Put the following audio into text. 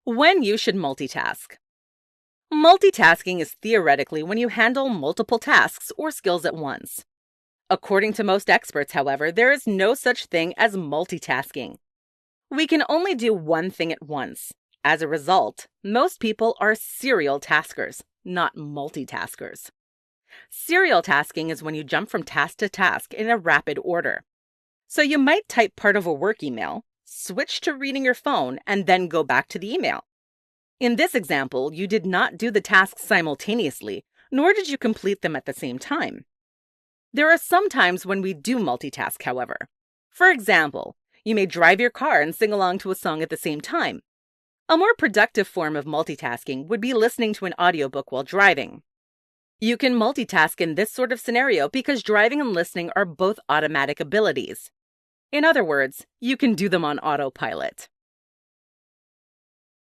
When you should multitask. Multitasking is theoretically when you handle multiple tasks or skills at once. According to most experts, however, there is no such thing as multitasking. We can only do one thing at once. As a result, most people are serial taskers, not multitaskers. Serial tasking is when you jump from task to task in a rapid order. So you might type part of a work email, switch to reading your phone, and then go back to the email. In this example, you did not do the tasks simultaneously, nor did you complete them at the same time. There are some times when we do multitask, however. For example, you may drive your car and sing along to a song at the same time. A more productive form of multitasking would be listening to an audiobook while driving. You can multitask in this sort of scenario because driving and listening are both automatic abilities. In other words, you can do them on autopilot.